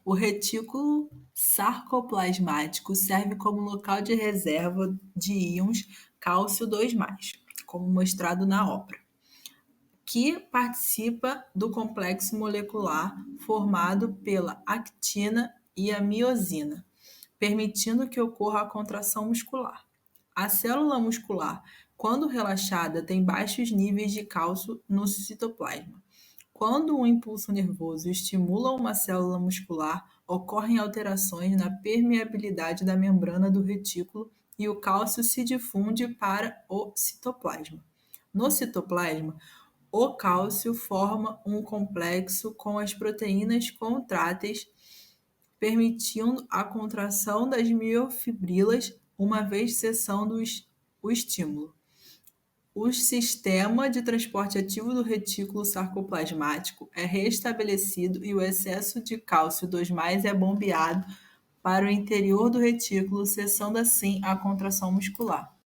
O retículo sarcoplasmático serve como local de reserva de íons cálcio 2+, como mostrado na obra, que participa do complexo molecular formado pela actina e a miosina, permitindo que ocorra a contração muscular. A célula muscular, quando relaxada, tem baixos níveis de cálcio no citoplasma. Quando um impulso nervoso estimula uma célula muscular, ocorrem alterações na permeabilidade da membrana do retículo e o cálcio se difunde para o citoplasma. No citoplasma, o cálcio forma um complexo com as proteínas contráteis, permitindo a contração das miofibrilas uma vez cessando o estímulo. O sistema de transporte ativo do retículo sarcoplasmático é restabelecido e o excesso de cálcio 2+ é bombeado para o interior do retículo, cessando assim a contração muscular.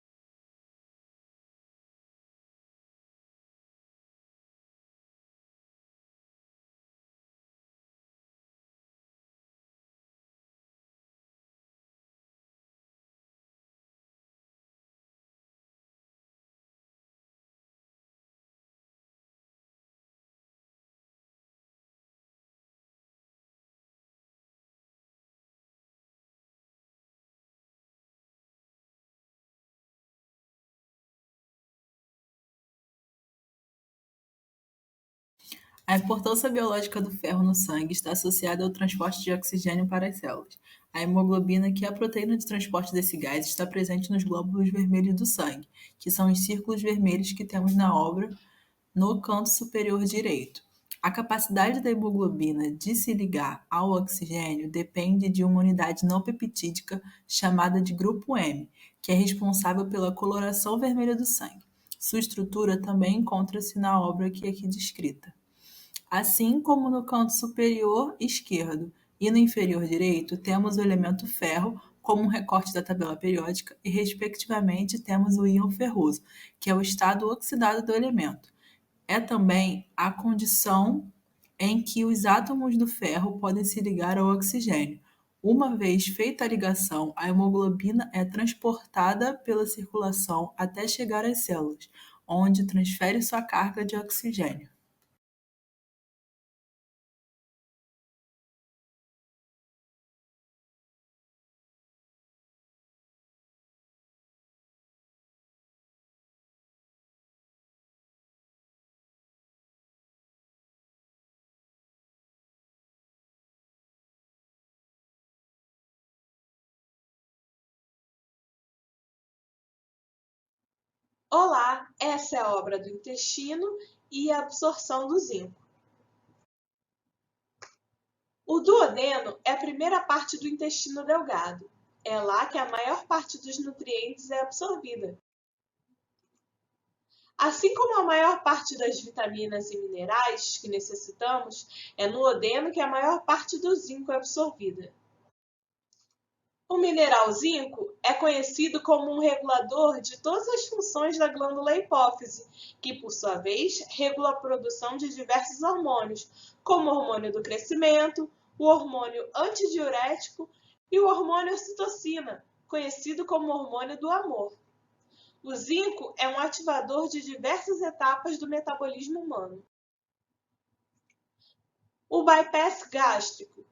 A importância biológica do ferro no sangue está associada ao transporte de oxigênio para as células. A hemoglobina, que é a proteína de transporte desse gás, está presente nos glóbulos vermelhos do sangue, que são os círculos vermelhos que temos na obra no canto superior direito. A capacidade da hemoglobina de se ligar ao oxigênio depende de uma unidade não peptídica chamada de grupo M, que é responsável pela coloração vermelha do sangue. Sua estrutura também encontra-se na obra aqui descrita. Assim como no canto superior esquerdo e no inferior direito, temos o elemento ferro como um recorte da tabela periódica e, respectivamente, temos o íon ferroso, que é o estado oxidado do elemento. É também a condição em que os átomos do ferro podem se ligar ao oxigênio. Uma vez feita a ligação, a hemoglobina é transportada pela circulação até chegar às células, onde transfere sua carga de oxigênio. Olá, essa é a obra do intestino e a absorção do zinco. O duodeno é a primeira parte do intestino delgado. É lá que a maior parte dos nutrientes é absorvida. Assim como a maior parte das vitaminas e minerais que necessitamos, é no duodeno que a maior parte do zinco é absorvida. O mineral zinco é conhecido como um regulador de todas as funções da glândula hipófise, que, por sua vez, regula a produção de diversos hormônios, como o hormônio do crescimento, o hormônio antidiurético e o hormônio ocitocina, conhecido como hormônio do amor. O zinco é um ativador de diversas etapas do metabolismo humano. O bypass gástrico.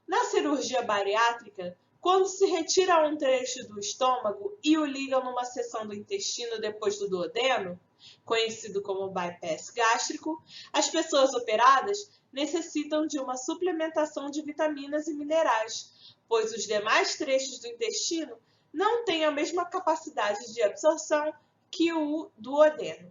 Na cirurgia bariátrica, quando se retira um trecho do estômago e o liga numa seção do intestino depois do duodeno, conhecido como bypass gástrico, as pessoas operadas necessitam de uma suplementação de vitaminas e minerais, pois os demais trechos do intestino não têm a mesma capacidade de absorção que o duodeno.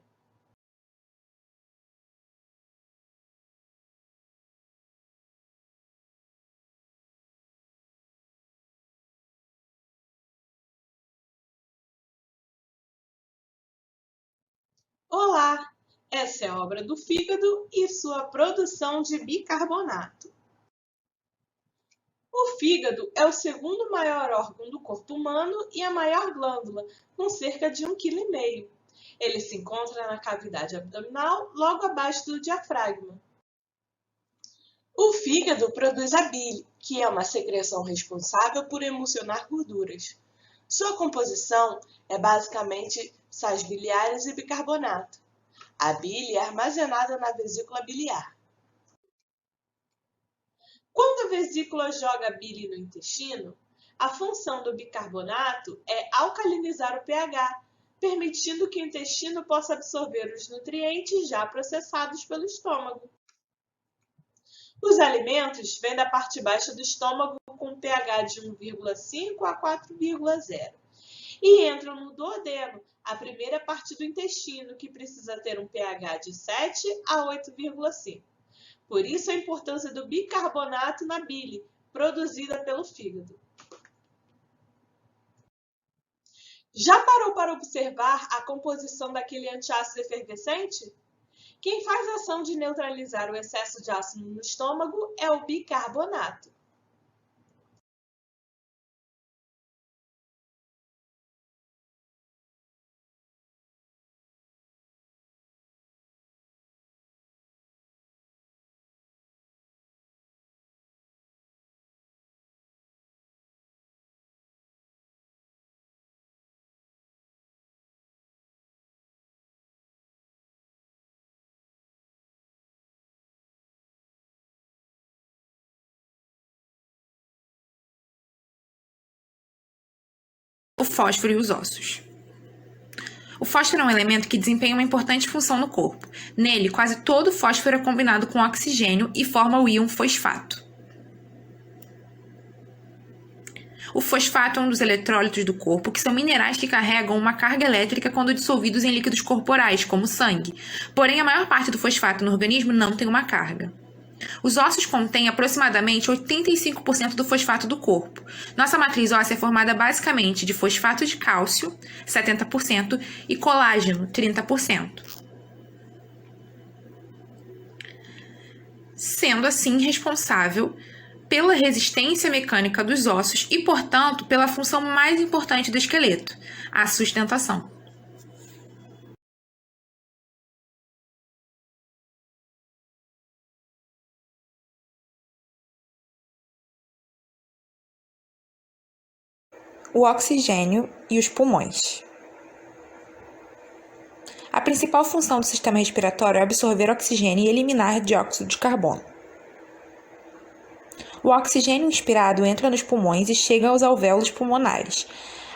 Olá! Essa é a obra do fígado e sua produção de bicarbonato. O fígado é o segundo maior órgão do corpo humano e a maior glândula, com cerca de 1,5 kg. Ele se encontra na cavidade abdominal, logo abaixo do diafragma. O fígado produz a bile, que é uma secreção responsável por emulsionar gorduras. Sua composição é basicamente sais biliares e bicarbonato. A bile é armazenada na vesícula biliar. Quando a vesícula joga a bile no intestino, a função do bicarbonato é alcalinizar o pH, permitindo que o intestino possa absorver os nutrientes já processados pelo estômago. Os alimentos vêm da parte baixa do estômago com pH de 1,5 a 4,0 e entram no duodeno, a primeira parte do intestino, que precisa ter um pH de 7 a 8,5. Por isso a importância do bicarbonato na bile, produzida pelo fígado. Já parou para observar a composição daquele antiácido efervescente? Quem faz a ação de neutralizar o excesso de ácido no estômago é o bicarbonato. O fósforo e os ossos. O fósforo é um elemento que desempenha uma importante função no corpo. Nele, quase todo o fósforo é combinado com oxigênio e forma o íon fosfato. O fosfato é um dos eletrólitos do corpo, que são minerais que carregam uma carga elétrica quando dissolvidos em líquidos corporais, como sangue. Porém, a maior parte do fosfato no organismo não tem uma carga. Os ossos contêm aproximadamente 85% do fosfato do corpo. Nossa matriz óssea é formada basicamente de fosfato de cálcio, 70%, e colágeno, 30%. Sendo assim responsável pela resistência mecânica dos ossos e, portanto, pela função mais importante do esqueleto, a sustentação. O oxigênio e os pulmões. A principal função do sistema respiratório é absorver oxigênio e eliminar dióxido de carbono. O oxigênio inspirado entra nos pulmões e chega aos alvéolos pulmonares.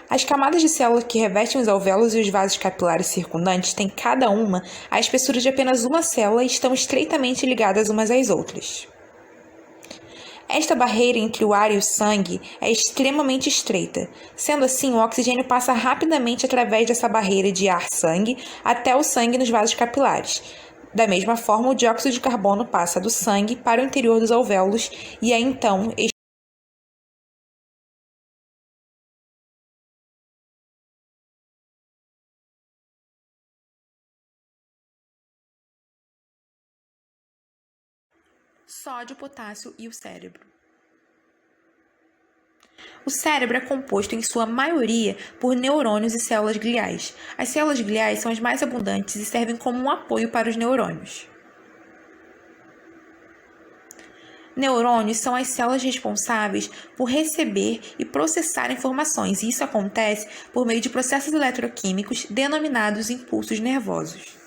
As camadas de células que revestem os alvéolos e os vasos capilares circundantes têm cada uma a espessura de apenas uma célula e estão estreitamente ligadas umas às outras. Esta barreira entre o ar e o sangue é extremamente estreita. Sendo assim, o oxigênio passa rapidamente através dessa barreira de ar-sangue até o sangue nos vasos capilares. Da mesma forma, o dióxido de carbono passa do sangue para o interior dos alvéolos e é então sódio, potássio e o cérebro. O cérebro é composto, em sua maioria, por neurônios e células gliais. As células gliais são as mais abundantes e servem como um apoio para os neurônios. Neurônios são as células responsáveis por receber e processar informações, e isso acontece por meio de processos eletroquímicos denominados impulsos nervosos.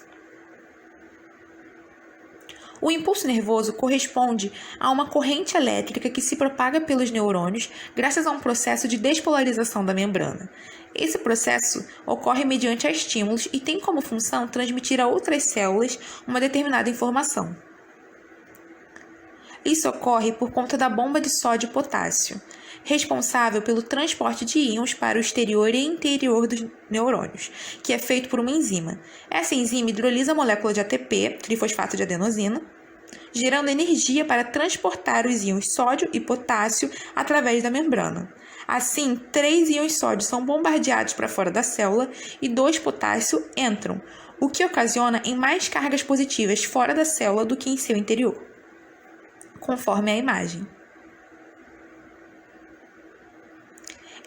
O impulso nervoso corresponde a uma corrente elétrica que se propaga pelos neurônios graças a um processo de despolarização da membrana. Esse processo ocorre mediante estímulos e tem como função transmitir a outras células uma determinada informação. Isso ocorre por conta da bomba de sódio e potássio, responsável pelo transporte de íons para o exterior e interior dos neurônios, que é feito por uma enzima. Essa enzima hidrolisa a molécula de ATP, trifosfato de adenosina, gerando energia para transportar os íons sódio e potássio através da membrana. Assim, 3 íons sódio são bombardeados para fora da célula e 2 potássio entram, o que ocasiona em mais cargas positivas fora da célula do que em seu interior, conforme a imagem.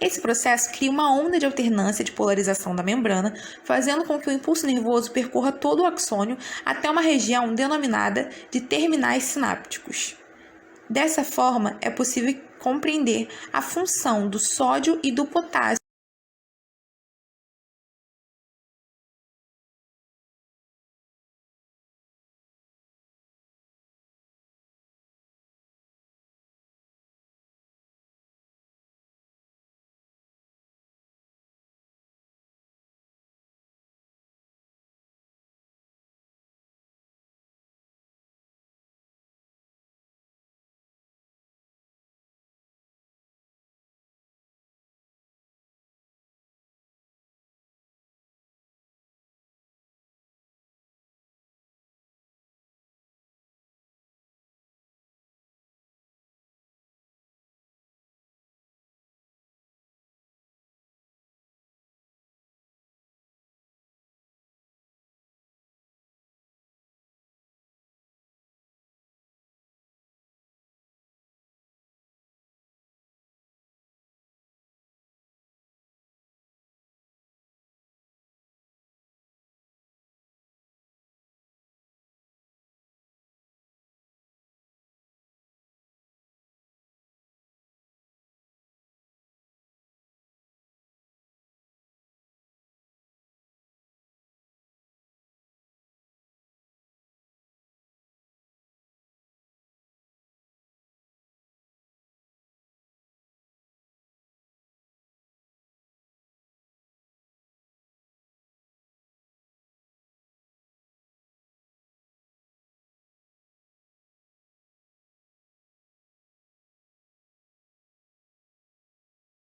Esse processo cria uma onda de alternância de polarização da membrana, fazendo com que o impulso nervoso percorra todo o axônio até uma região denominada de terminais sinápticos. Dessa forma, é possível compreender a função do sódio e do potássio